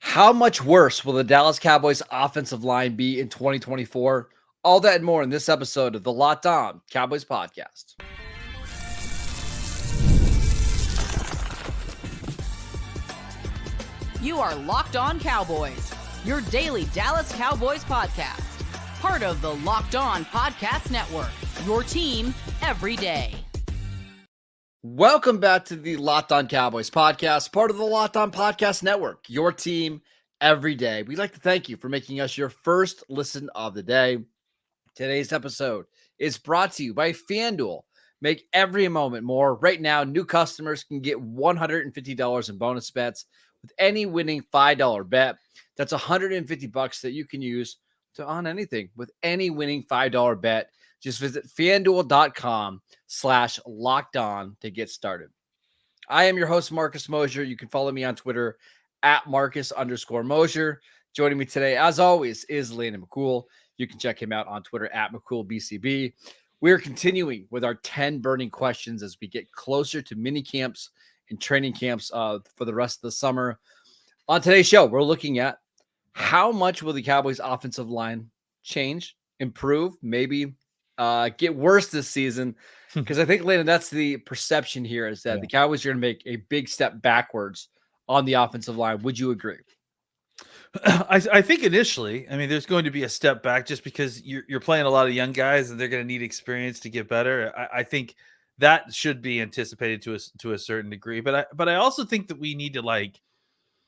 How much worse will the Dallas Cowboys offensive line be in 2024? All that and more in this episode of the Locked On Cowboys podcast. You are Locked On Cowboys, your daily Dallas Cowboys podcast. Part of the Locked On Podcast Network, your team every day. Welcome back to the Locked On Cowboys podcast, part of the Locked On Podcast Network, your team every day. We'd like to thank you for making us your first listen of the day. Today's episode is brought to you by FanDuel. Make every moment more. Right now, new customers can get $150 in bonus bets with any winning $5 bet. That's $150 that you can use on anything with any winning $5 bet. Just visit FanDuel.com/lockedon to get started. I am your host, Marcus Mosher. You can follow me on Twitter at Marcus_Mosher. Joining me today, as always, is Landon McCool. You can check him out on Twitter at McCoolBCB. We're continuing with our 10 burning questions as we get closer to mini camps and training camps for the rest of the summer. On today's show, we're looking at how much will the Cowboys offensive line change, improve, maybe get worse this season. Because I think, Landon, that's the perception here is that the Cowboys are going to make a big step backwards on the offensive line. Would you agree? I think initially, there's going to be a step back just because you're playing a lot of young guys and they're going to need experience to get better. I think that should be anticipated to a certain degree. But I also think that we need to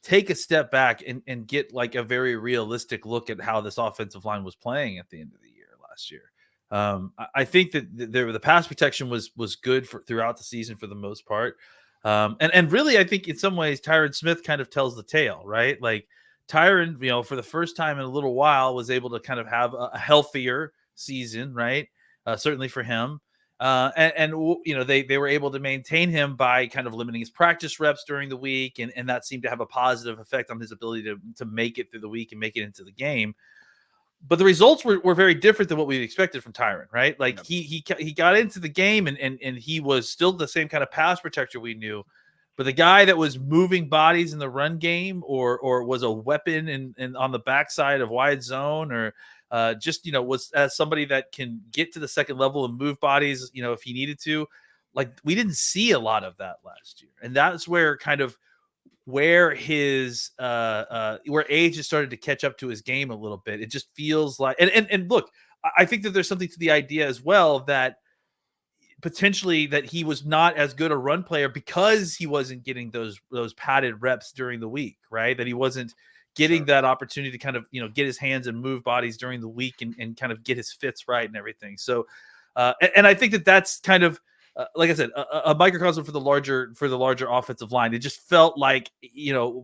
take a step back and get a very realistic look at how this offensive line was playing at the end of the year last year. I think that the pass protection was good throughout the season for the most part. And really, I think in some ways, Tyron Smith kind of tells the tale, right? Tyron, for the first time in a little while, was able to kind of have a healthier season, right? Certainly for him. They were able to maintain him by kind of limiting his practice reps during the week. And that seemed to have a positive effect on his ability to make it through the week and make it into the game. But the results were very different than what we expected from Tyron, right? He got into the game and he was still the same kind of pass protector we knew. But the guy that was moving bodies in the run game or was a weapon in on the backside of wide zone or was as somebody that can get to the second level and move bodies, if he needed to, we didn't see a lot of that last year. And that's where where his where age has started to catch up to his game a little bit. It just feels like, and look, I think that there's something to the idea as well that potentially that he was not as good a run player because he wasn't getting those padded reps during the week, right? That he wasn't getting that opportunity to kind of, get his hands and move bodies during the week and kind of get his fits right and everything. So, and I think that that's kind of, like I said, a microcosm for the larger offensive line. It just felt like,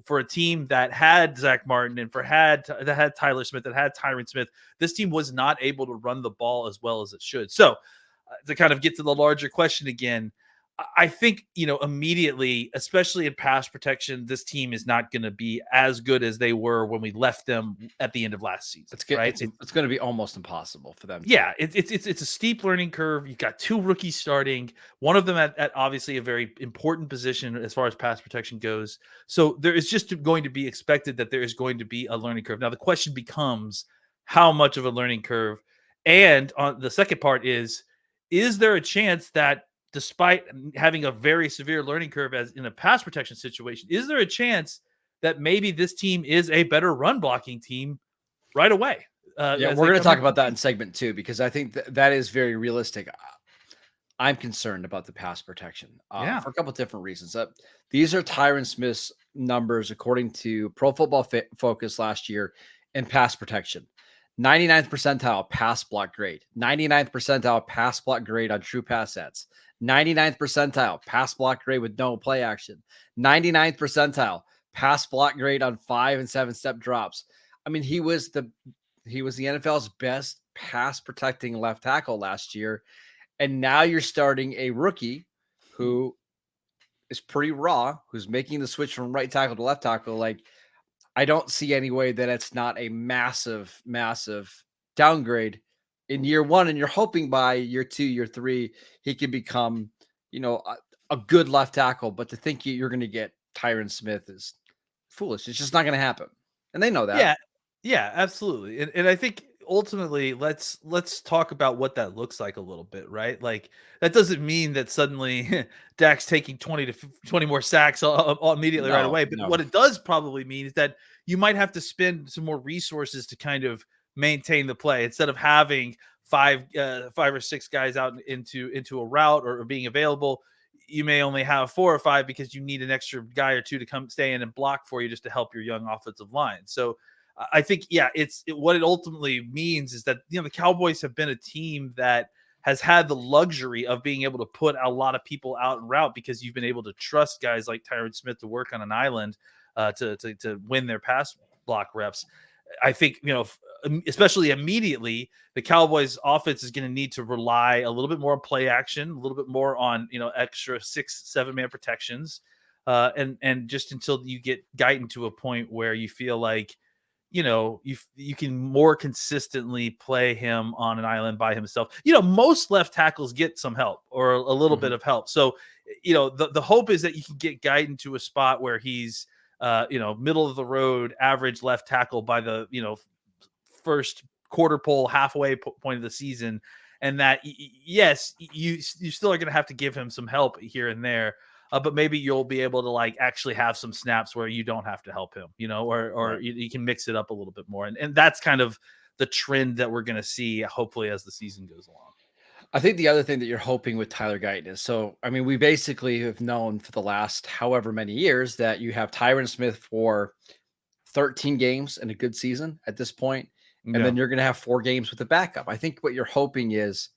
for a team that had Zach Martin and that had Tyler Smith, that had Tyron Smith, this team was not able to run the ball as well as it should. So to kind of get to the larger question again, I think, immediately, especially in pass protection, this team is not going to be as good as they were when we left them at the end of last season. It's good, right? It's going to be almost impossible for them. Yeah, it's a steep learning curve. You've got two rookies starting, one of them at obviously a very important position as far as pass protection goes. So there is just going to be expected that there is going to be a learning curve. Now, the question becomes how much of a learning curve? And on the second part is there a chance that despite having a very severe learning curve as in a pass protection situation, is there a chance that maybe this team is a better run blocking team right away? We're going to talk about that in segment 2 because I think that is very realistic. I'm concerned about the pass protection for a couple of different reasons. These are Tyron Smith's numbers according to Pro Football Focus last year in pass protection. 99th percentile pass block grade, 99th percentile pass block grade on true pass sets, 99th percentile pass block grade with no play action, 99th percentile pass block grade on 5 and 7 step drops. He was the NFL's best pass protecting left tackle last year. And now you're starting a rookie who is pretty raw, who's making the switch from right tackle to left tackle. I don't see any way that it's not a massive, massive downgrade in year one. And you're hoping by year 2, year 3, he can become, a good left tackle. But to think you're going to get Tyron Smith is foolish. It's just not going to happen. and they know that. Yeah, absolutely. And I think ultimately, let's talk about what that looks like a little bit, right? Like that doesn't mean that suddenly Dak's taking 20 more sacks immediately right away. But what it does probably mean is that you might have to spend some more resources to kind of maintain the play instead of having five or six guys out into a route or being available. You may only have 4 or 5 because you need an extra guy or two to come stay in and block for you just to help your young offensive line. So I think, what it ultimately means is that, the Cowboys have been a team that has had the luxury of being able to put a lot of people out en route because you've been able to trust guys like Tyron Smith to work on an island to win their pass block reps. I think, especially immediately, the Cowboys offense is going to need to rely a little bit more on play action, a little bit more on, extra 6-7 man protections. And just until you get Guyton to a point where you feel like, you can more consistently play him on an island by himself. Most left tackles get some help or a little bit of help. So, the hope is that you can get Guyton to a spot where he's, middle of the road, average left tackle by the, first quarter pole, halfway point of the season. And that, yes, you still are going to have to give him some help here and there. But maybe you'll be able to actually have some snaps where you don't have to help him, or right. you can mix it up a little bit more. And that's kind of the trend that we're going to see, hopefully, as the season goes along. I think the other thing that you're hoping with Tyler Guyton is, we basically have known for the last however many years that you have Tyron Smith for 13 games in a good season at this point, and then you're going to have 4 games with a backup. I think what you're hoping is,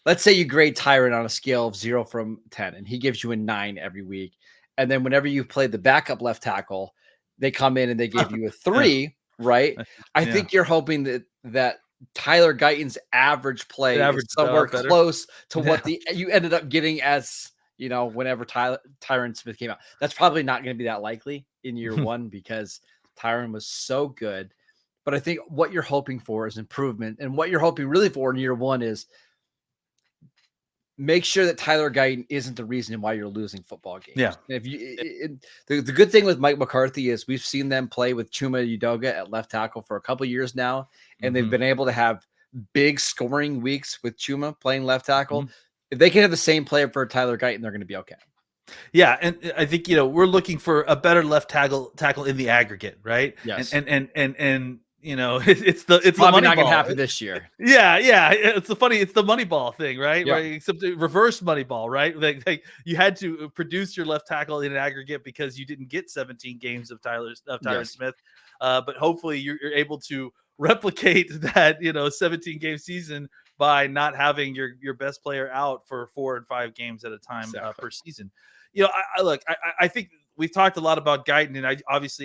let's say you grade Tyron on a scale of 0 from 10, and he gives you a 9 every week. And then whenever you play the backup left tackle, they come in and they give you a 3, right? I think you're hoping that Tyler Guyton's average play is somewhere close to what you ended up getting as, whenever Tyron Smith came out. That's probably not going to be that likely in year 1 because Tyron was so good. But I think what you're hoping for is improvement. And what you're hoping really for in year 1 is make sure that Tyler Guyton isn't the reason why you're losing football games. Yeah. If the good thing with Mike McCarthy is we've seen them play with Chuma Udoga at left tackle for a couple of years now, and they've been able to have big scoring weeks with Chuma playing left tackle. If they can have the same player for Tyler Guyton, they're going to be okay. Yeah, and I think we're looking for a better left tackle in the aggregate, right? Yes. And it's probably the money not going ball. to happen this year. Yeah. It's the money ball thing, right? Yeah. Right? Except reverse money ball, right? Like you had to produce your left tackle in an aggregate because you didn't get 17 games of Tyron Smith, but hopefully you're able to replicate that 17 game season by not having your best player out for 4 and 5 games at a time per season. I think we've talked a lot about Guyton, and I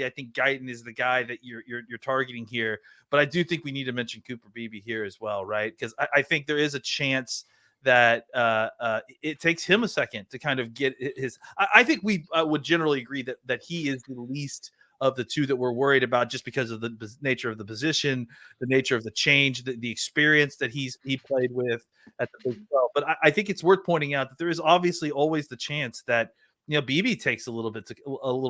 think Guyton is the guy that you're targeting here. But I do think we need to mention Cooper Beebe here as well, right? Because I think there is a chance that it takes him a second to kind of get his. I think we would generally agree that he is the least of the two that we're worried about, just because of the nature of the position, the nature of the change, the experience that he played with at the Big 12. But I think it's worth pointing out that there is obviously always the chance that Beebe takes a little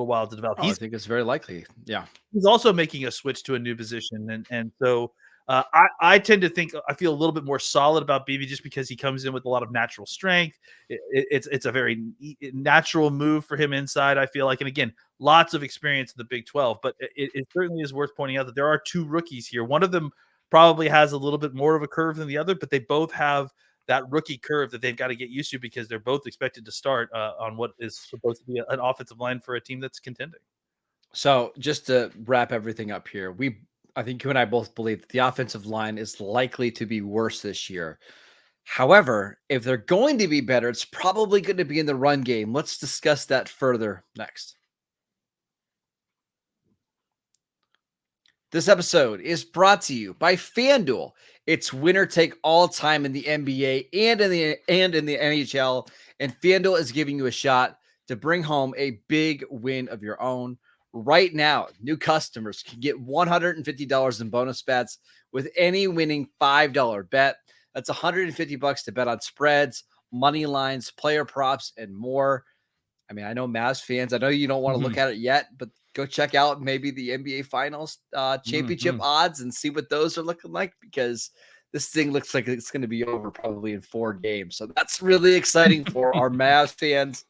while to develop. I think it's very likely. Yeah, he's also making a switch to a new position, and so I tend to think I feel a little bit more solid about Beebe just because he comes in with a lot of natural strength. It's a very natural move for him inside, I feel like, and again, lots of experience in the Big 12. But it certainly is worth pointing out that there are 2 rookies here. One of them probably has a little bit more of a curve than the other, but they both have that rookie curve that they've got to get used to because they're both expected to start on what is supposed to be an offensive line for a team that's contending. So just to wrap everything up here, I think you and I both believe that the offensive line is likely to be worse this year. However, if they're going to be better, it's probably going to be in the run game. Let's discuss that further next. This episode is brought to you by FanDuel. It's winner take all time in the NBA and in the NHL, and FanDuel is giving you a shot to bring home a big win of your own. Right now, new customers can get $150 in bonus bets with any winning $5 bet. That's $150 to bet on spreads, money lines, player props, and more. I mean, I know Mavs fans, I know you don't want to look at it yet, but go check out maybe the NBA Finals championship odds and see what those are looking like, because this thing looks like it's going to be over probably in 4 games. So that's really exciting for our Mavs fans.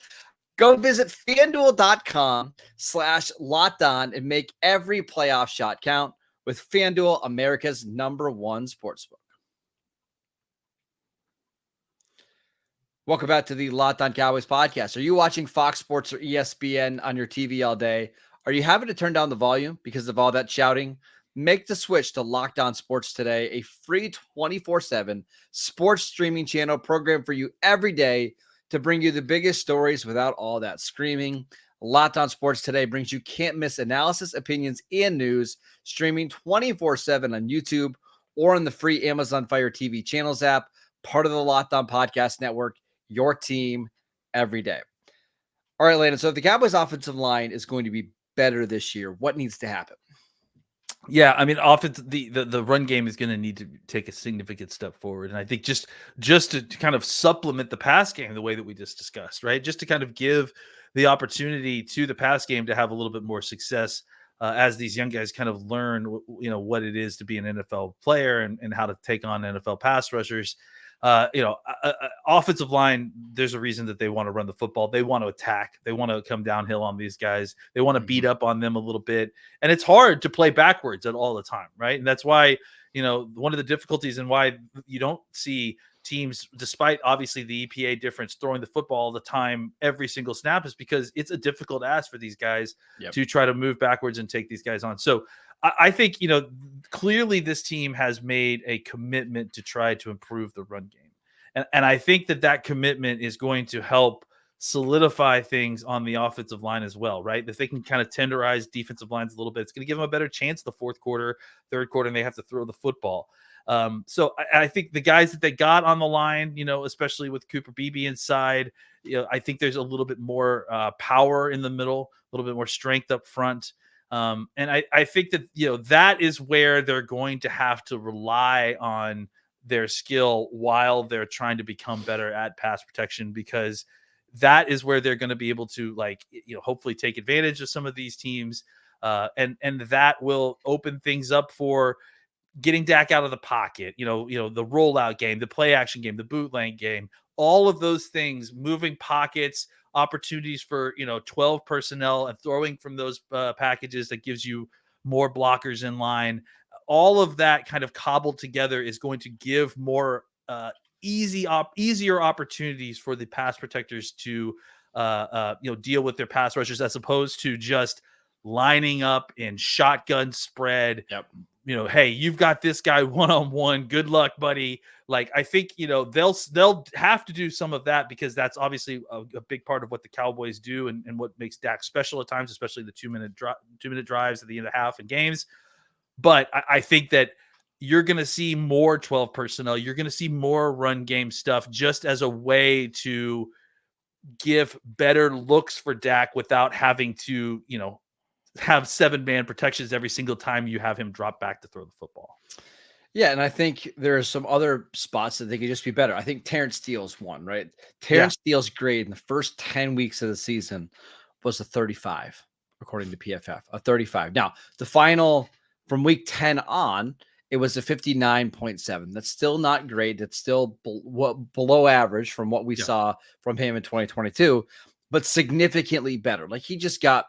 Go visit FanDuel.com/LockedOn and make every playoff shot count with FanDuel, America's #1 sportsbook. Welcome back to the Locked On Cowboys podcast. Are you watching Fox Sports or ESPN on your TV all day? Are you having to turn down the volume because of all that shouting? Make the switch to Locked On Sports today, a free 24/7 sports streaming channel program for you every day to bring you the biggest stories without all that screaming. Locked On Sports Today brings you can't-miss analysis, opinions, and news, streaming 24/7 on YouTube or on the free Amazon Fire TV channels app, part of the Locked On Podcast Network, your team every day. All right, Landon, so if the Cowboys offensive line is going to be better this year, what needs to happen? Yeah, I mean, the run game is going to need to take a significant step forward, and I think just to kind of supplement the pass game the way that we just discussed, right? Just to kind of give the opportunity to the pass game to have a little bit more success as these young guys kind of learn, what it is to be an NFL player and how to take on NFL pass rushers. Offensive line, there's a reason that they want to run the football. They want to attack. They want to come downhill on these guys. They want to beat up on them a little bit. And it's hard to play backwards at all the time, right? And that's why, one of the difficulties and why you don't see teams, despite obviously the EPA difference, throwing the football all the time, every single snap, is because it's a difficult ask for these guys to try to move backwards and take these guys on. So I think, clearly this team has made a commitment to try to improve the run game. And I think that commitment is going to help solidify things on the offensive line as well, right? If they can kind of tenderize defensive lines a little bit, it's going to give them a better chance the fourth quarter, third quarter, and they have to throw the football. So I think the guys that they got on the line, especially with Cooper Beebe inside, I think there's a little bit more power in the middle, a little bit more strength up front. And I think that, that is where they're going to have to rely on their skill while they're trying to become better at pass protection, because that is where they're going to be able to, hopefully take advantage of some of these teams. And that will open things up for getting Dak out of the pocket, the rollout game, the play action game, the bootleg game, all of those things, moving pockets, opportunities for 12 personnel and throwing from those packages that gives you more blockers in line. All of that kind of cobbled together is going to give more easier opportunities for the pass protectors to deal with their pass rushers, as opposed to just lining up in shotgun spread. Hey, you've got this guy one-on-one. Good luck, buddy. I think, they'll have to do some of that, because that's obviously a big part of what the Cowboys do and what makes Dak special at times, especially the 2-minute drives at the end of the half in games. But I think that you're going to see more 12 personnel. You're going to see more run game stuff, just as a way to give better looks for Dak without having to, have 7-man protections every single time you have him drop back to throw the football. Yeah, and I think there are some other spots that they could just be better. I think Terrence Steele's one, right? Terrence Steele's grade in the first 10 weeks of the season was a 35, according to PFF, a 35. Now, the final from week 10 on, it was a 59.7. That's still not great. That's still below average from what we saw from him in 2022, but significantly better. He just got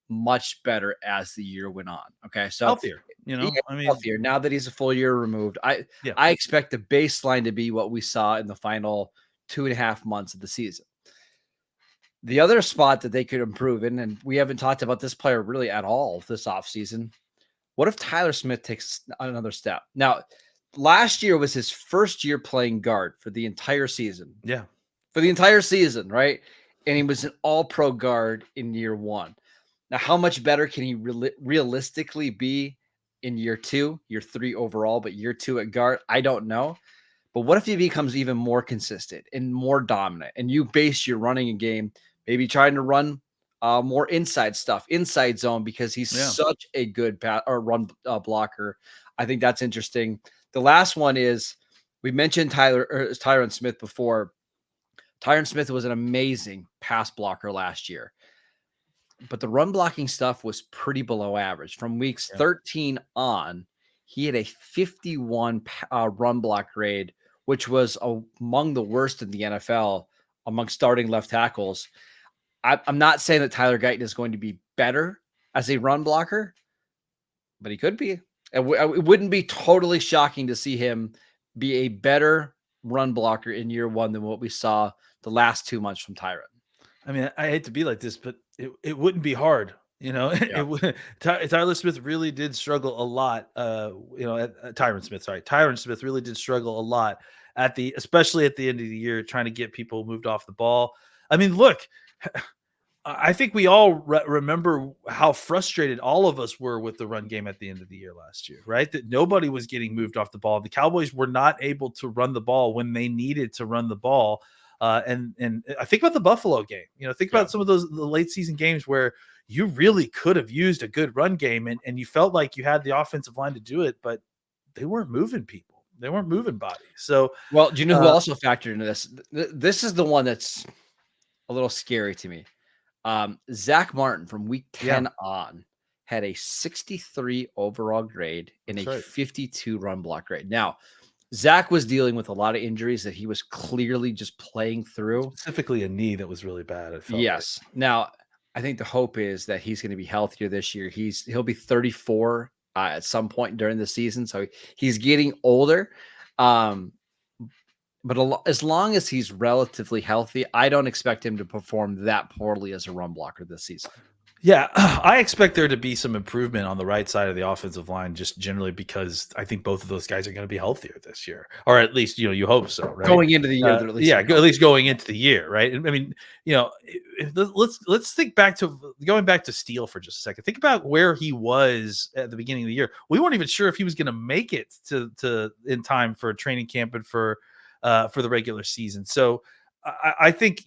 much better as the year went on. Okay. So healthier, healthier now that he's a full year removed. I expect the baseline to be what we saw in the final 2.5 months of the season. The other spot that they could improve in, and we haven't talked about this player really at all this offseason. What if Tyler Smith takes another step? Now, last year was his first year playing guard for the entire season. Yeah. For the entire season, right? And he was an all-pro guard in year one. Now, how much better can he realistically be in year 2, year 3 overall, but year 2 at guard? I don't know. But what if he becomes even more consistent and more dominant, and you base your running game, maybe trying to run more inside stuff, inside zone, because he's such a good run blocker. I think that's interesting. The last one is, we mentioned Tyron Smith before. Tyron Smith was an amazing pass blocker last year. but the run blocking stuff was pretty below average. From weeks 13 on, he had a 51 run block grade, which was among the worst in the NFL among starting left tackles. I'm not saying that Tyler Guyton is going to be better as a run blocker, but he could be. It wouldn't be totally shocking to see him be a better run blocker in year one than what we saw the last 2 months from Tyron. I mean, I hate to be like this, but it wouldn't be hard. Tyler Smith really did struggle a lot. Tyron Smith really did struggle a lot especially at the end of the year, trying to get people moved off the ball. I mean, look, I think we all remember how frustrated all of us were with the run game at the end of the year last year, right? That nobody was getting moved off the ball. The Cowboys were not able to run the ball when they needed to run the ball. And I think about the Buffalo game. Think about some of the late season games where you really could have used a good run game, and you felt like you had the offensive line to do it, but they weren't moving people. They weren't moving bodies. So, well, do you know who also factored into this? This is the one that's a little scary to me. Zach Martin from week 10 on had a 63 overall grade and a 52 run block grade. Now, Zach was dealing with a lot of injuries that he was clearly just playing through. Specifically a knee that was really bad. Yes. Like. Now, I think the hope is that he's going to be healthier this year. He'll be 34 at some point during the season. So he's getting older. But as long as he's relatively healthy, I don't expect him to perform that poorly as a run blocker this season. Yeah, I expect there to be some improvement on the right side of the offensive line, just generally because I think both of those guys are going to be healthier this year, or at least you hope so, right? Going into the year, at least going into the year, right? I mean, let's think back to going back to Steele for just a second. Think about where he was at the beginning of the year. We weren't even sure if he was going to make it to in time for training camp and for the regular season. So I think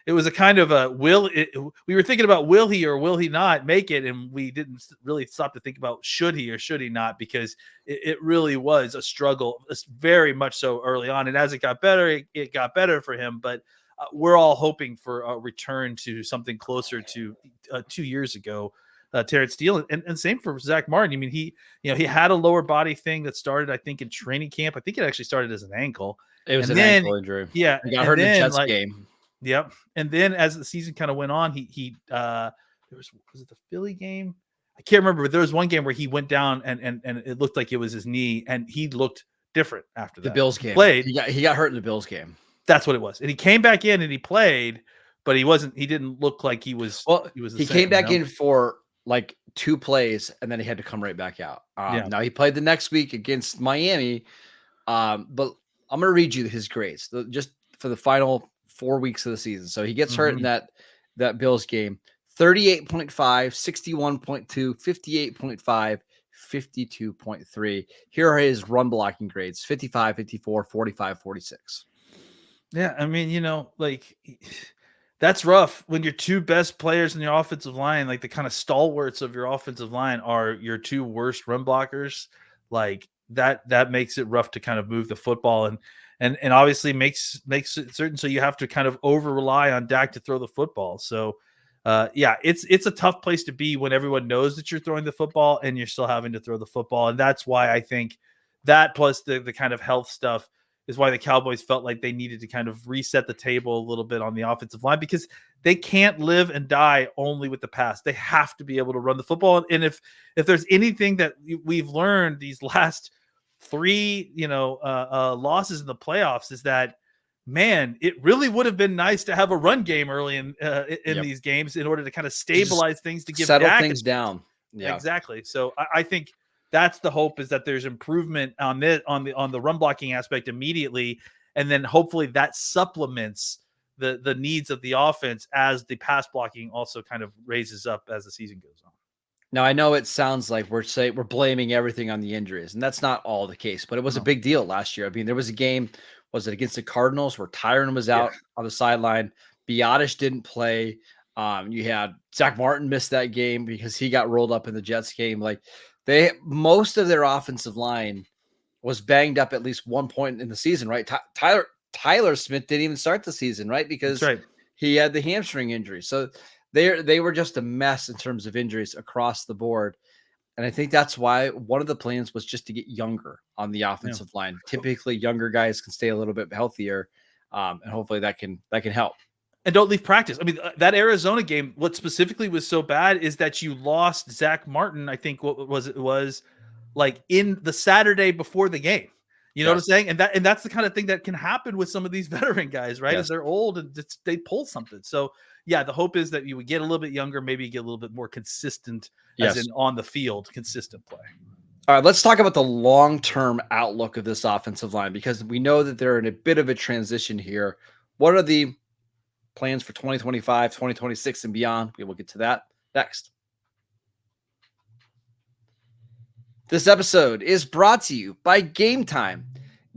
it was a kind of a we were thinking about will he or will he not make it, and we didn't really stop to think about should he or should he not, because it really was a struggle, very much so early on. And as it got better, it got better for him. But we're all hoping for a return to something closer to 2 years ago. Terrence Steele, and same for Zach Martin. I mean, he had a lower body thing that started, I think, in training camp. I think it actually started as an ankle. It was an ankle injury. Yeah, he got hurt in the Jets game. Yep. And then as the season kind of went on, was it the Philly game? I can't remember, but there was one game where he went down and it looked like it was his knee, and he looked different after that. The Bills game. He got hurt in the Bills game. That's what it was. And he came back in and he played, but he didn't look like he was. Well, he came back in for like 2 plays, and then he had to come right back out. Now he played the next week against Miami. But I'm going to read you his grades just for the final 4 weeks of the season. So he gets hurt in that Bills game. 38.5, 61.2, 58.5, 52.3. Here are his run blocking grades: 55, 54, 45, 46. Yeah, I mean, that's rough when your 2 best players in your offensive line, like the kind of stalwarts of your offensive line, are your 2 worst run blockers. Like that makes it rough to kind of move the football, and obviously makes it certain. So you have to kind of over rely on Dak to throw the football. So it's a tough place to be when everyone knows that you're throwing the football and you're still having to throw the football. And that's why I think that, plus the kind of health stuff, is why the Cowboys felt like they needed to kind of reset the table a little bit on the offensive line, because they can't live and die only with the pass. They have to be able to run the football. And if there's anything that we've learned these last 3 losses in the playoffs, is that, man, it really would have been nice to have a run game early in these games in order to kind of stabilize things, to give settle things down. Yeah, exactly. So I think that's the hope, is that there's improvement on the run blocking aspect immediately, and then hopefully that supplements the needs of the offense as the pass blocking also kind of raises up as the season goes on. Now, I know it sounds like we're blaming everything on the injuries, and that's not all the case, but it was a big deal last year. I mean, there was a game, was it against the Cardinals, where Tyron was out on the sideline. Biadasz didn't play. You had Zach Martin missed that game because he got rolled up in the Jets game. Like, most of their offensive line was banged up at least one point in the season, right? Tyler Smith didn't even start the season, right? Because he had the hamstring injury. So They were just a mess in terms of injuries across the board. And I think that's why one of the plans was just to get younger on the offensive line. Typically, younger guys can stay a little bit healthier, and hopefully that can help. And don't leave practice. I mean, that Arizona game, what specifically was so bad is that you lost Zach Martin. I think it was like in the Saturday before the game. You know what I'm saying? And that's the kind of thing that can happen with some of these veteran guys, right? As they're old and they pull something. So yeah, the hope is that you would get a little bit younger, maybe get a little bit more consistent, as in on the field, consistent play. All right, let's talk about the long-term outlook of this offensive line, because we know that they're in a bit of a transition here. What are the plans for 2025, 2026, and beyond? We will get to that next. This episode is brought to you by Gametime.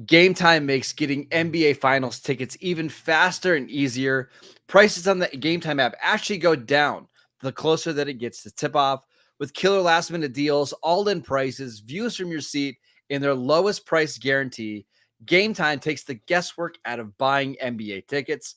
Gametime makes getting NBA Finals tickets even faster and easier. Prices on the Gametime app actually go down the closer that it gets to tip-off, with killer last-minute deals, all-in prices, views from your seat, and their lowest price guarantee. Gametime takes the guesswork out of buying NBA tickets.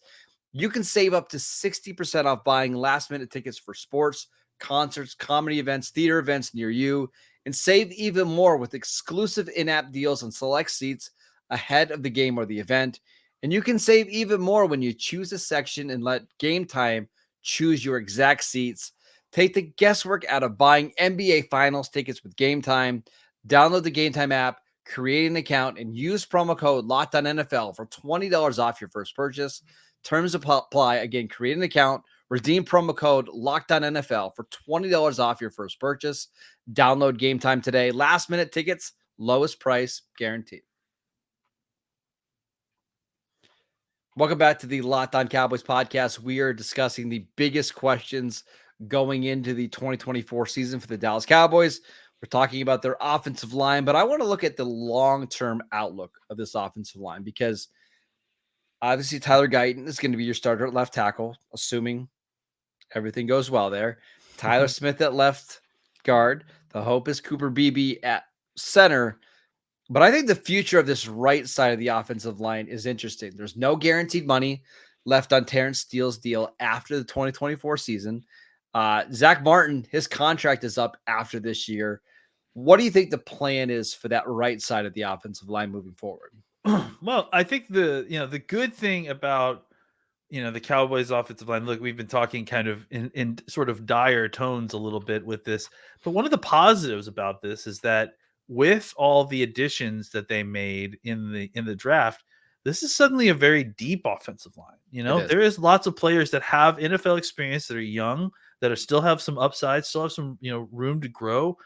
You can save up to 60% off buying last-minute tickets for sports, concerts, comedy events, theater events near you, and save even more with exclusive in-app deals on select seats ahead of the game or the event. And you can save even more when you choose a section and let Gametime choose your exact seats. Take the guesswork out of buying NBA Finals tickets with Gametime. Download the Gametime app, create an account, and use promo code LOCKEDONNFL for $20 off your first purchase. Terms apply. Again, create an account, redeem promo code LOCKEDONNFL for $20 off your first purchase. Download Gametime today. Last minute tickets, lowest price guaranteed. Welcome back to the Locked On Cowboys podcast. We are discussing the biggest questions going into the 2024 season for the Dallas Cowboys. We're talking about their offensive line, but I want to look at the long-term outlook of this offensive line, because obviously Tyler Guyton is going to be your starter at left tackle, assuming everything goes well there. Tyler Smith at left guard. The hope is Cooper Beebe at center. But I think the future of this right side of the offensive line is interesting. There's no guaranteed money left on Terrence Steele's deal after the 2024 season. Zach Martin, his contract is up after this year. What do you think the plan is for that right side of the offensive line moving forward? Well, I think the good thing about the Cowboys offensive line, look, we've been talking kind of in sort of dire tones a little bit with this, but one of the positives about this is that with all the additions that they made in the draft, this is suddenly a very deep offensive line. There is lots of players that have NFL experience, that are young, that are still have some upside, still have some room to grow.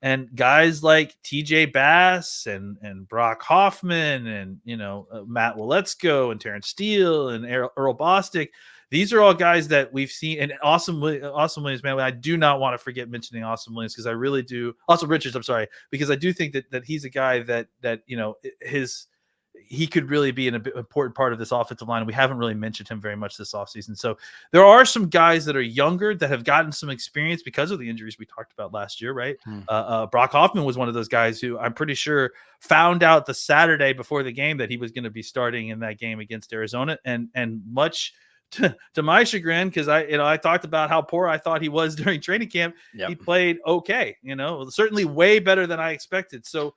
And guys like TJ Bass and Brock Hoffman and Matt Waletzko and Terrence Steele and Earl Bostic, these are all guys that we've seen. And Austin Williams, man, I do not want to forget mentioning Austin Williams, because I really do. Austin Richards, I'm sorry, because I do think that he's a guy that he could really be an important part of this offensive line. We haven't really mentioned him very much this offseason. So there are some guys that are younger that have gotten some experience because of the injuries we talked about last year, right? Brock Hoffman was one of those guys who I'm pretty sure found out the Saturday before the game that he was going to be starting in that game against Arizona. And much to my chagrin, because I talked about how poor I thought he was during training camp. Yep. He played okay, certainly way better than I expected. So,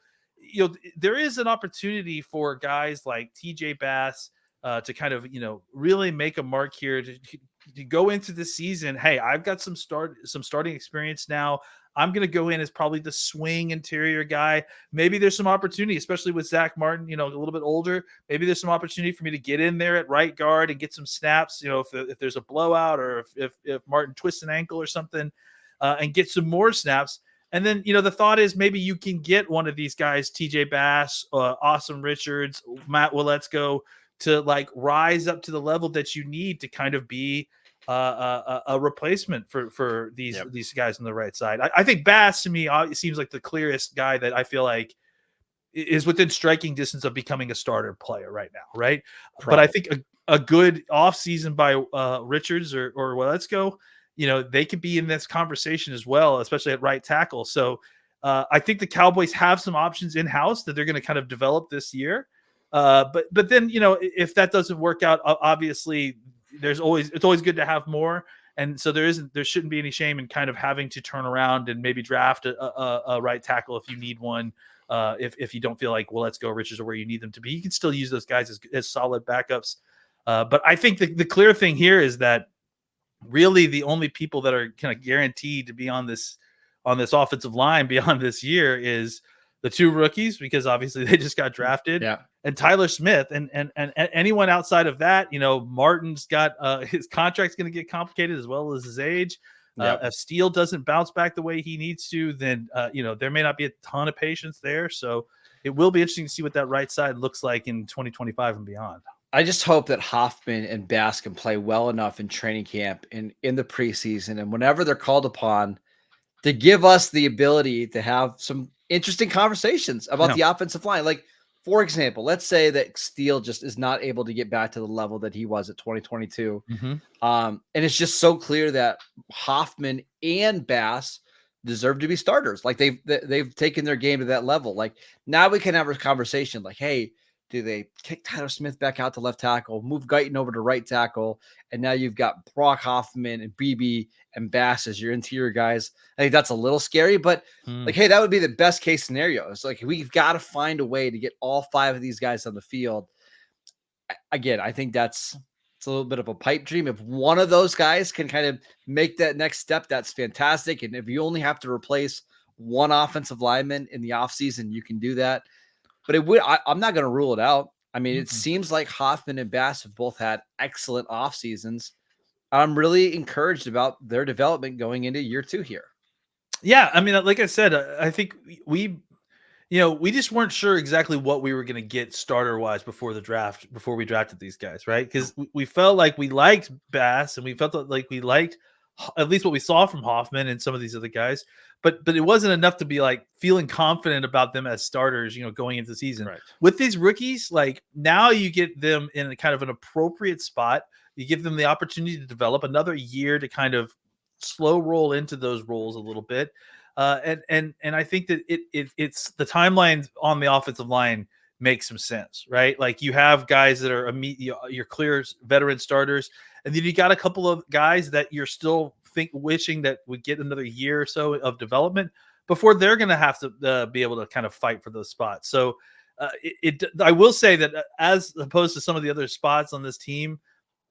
there is an opportunity for guys like TJ Bass to kind of, really make a mark here to go into the season. Hey, I've got some starting experience now. I'm going to go in as probably the swing interior guy. Maybe there's some opportunity, especially with Zach Martin, a little bit older. Maybe there's some opportunity for me to get in there at right guard and get some snaps, if there's a blowout, or if Martin twists an ankle or something, and get some more snaps. And then, the thought is maybe you can get one of these guys, TJ Bass, Austin Richards, Matt Waletzko, to like rise up to the level that you need to kind of be a replacement for these guys on the right side. I think Bass, to me, seems like the clearest guy that I feel like is within striking distance of becoming a starter player right now, right? Probably. But I think a good offseason by Richards or Waletzko, they could be in this conversation as well, especially at right tackle. So I think the Cowboys have some options in-house that they're going to kind of develop this year. But then, if that doesn't work out, obviously it's always good to have more. And so there shouldn't be any shame in kind of having to turn around and maybe draft a right tackle if you need one. If you don't feel like, well, let's go Richards or where you need them to be, you can still use those guys as solid backups. But I think the clear thing here is that really the only people that are kind of guaranteed to be on this offensive line beyond this year is the 2 rookies, because obviously they just got drafted, and Tyler Smith, and anyone outside of that, Martin's got his contract's going to get complicated as well as his age. If Steele doesn't bounce back the way he needs to, then there may not be a ton of patience there. So it will be interesting to see what that right side looks like in 2025 and beyond. I just hope that Hoffman and Bass can play well enough in training camp and in the preseason, and whenever they're called upon, to give us the ability to have some interesting conversations about the offensive line. Like, for example, let's say that Steele just is not able to get back to the level that he was at 2022. And it's just so clear that Hoffman and Bass deserve to be starters. Like, they've taken their game to that level. Like, now we can have a conversation like, hey, do they kick Tyler Smith back out to left tackle, move Guyton over to right tackle, and now you've got Brock Hoffman and BB and Bass as your interior guys? I think that's a little scary, but like, hey, that would be the best case scenario. It's like, we've got to find a way to get all 5 of these guys on the field. Again, I think it's a little bit of a pipe dream. If one of those guys can kind of make that next step, that's fantastic. And if you only have to replace one offensive lineman in the offseason, you can do that. But I'm not going to rule it out. I mean, it seems like Hoffman and Bass have both had excellent off seasons. I'm really encouraged about their development going into year 2 here. Yeah. I mean, like I said, I think we just weren't sure exactly what we were going to get starter wise before we drafted these guys. Right. Because we felt like we liked Bass, and we felt like we liked at least what we saw from Hoffman and some of these other guys, but it wasn't enough to be like feeling confident about them as starters, going into the season. Right. With these rookies, like, now you get them in a kind of an appropriate spot. You give them the opportunity to develop another year to kind of slow roll into those roles a little bit. And I think that it's the timeline on the offensive line makes some sense, right? Like, you have guys that are your clear veteran starters, and then you got a couple of guys that you're still wishing that would get another year or so of development before they're going to have to be able to kind of fight for those spots. So I will say that as opposed to some of the other spots on this team,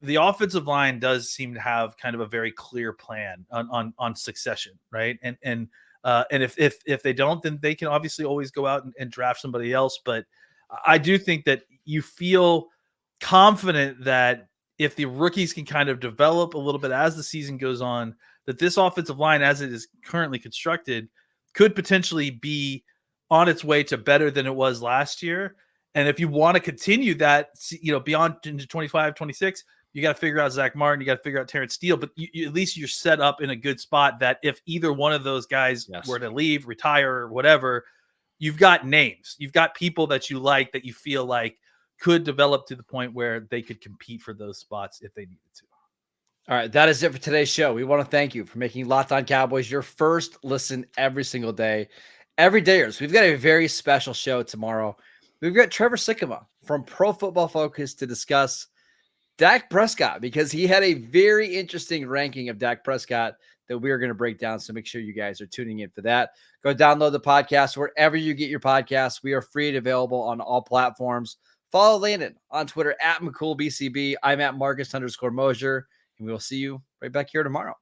the offensive line does seem to have kind of a very clear plan on succession, right? And if they don't, then they can obviously always go out and draft somebody else. But I do think that you feel confident that if the rookies can kind of develop a little bit as the season goes on, that this offensive line, as it is currently constructed, could potentially be on its way to better than it was last year. And if you want to continue that, beyond into 25, 26, you got to figure out Zach Martin, you got to figure out Terrence Steele, but at least you're set up in a good spot that if either one of those guys were to leave, retire, or whatever, you've got names, you've got people that you like, that you feel like could develop to the point where they could compete for those spots if they needed to. All right, that is it for today's show. We want to thank you for making Locked On Cowboys your first listen every single day. Every dayers, we've got a very special show tomorrow. We've got Trevor Sikkema from Pro Football Focus to discuss Dak Prescott, because he had a very interesting ranking of Dak Prescott that we are going to break down. So make sure you guys are tuning in for that. Go download the podcast wherever you get your podcasts. We are free and available on all platforms. Follow Landon on Twitter at McCoolBCB. I'm at Marcus_Mosier, and we will see you right back here tomorrow.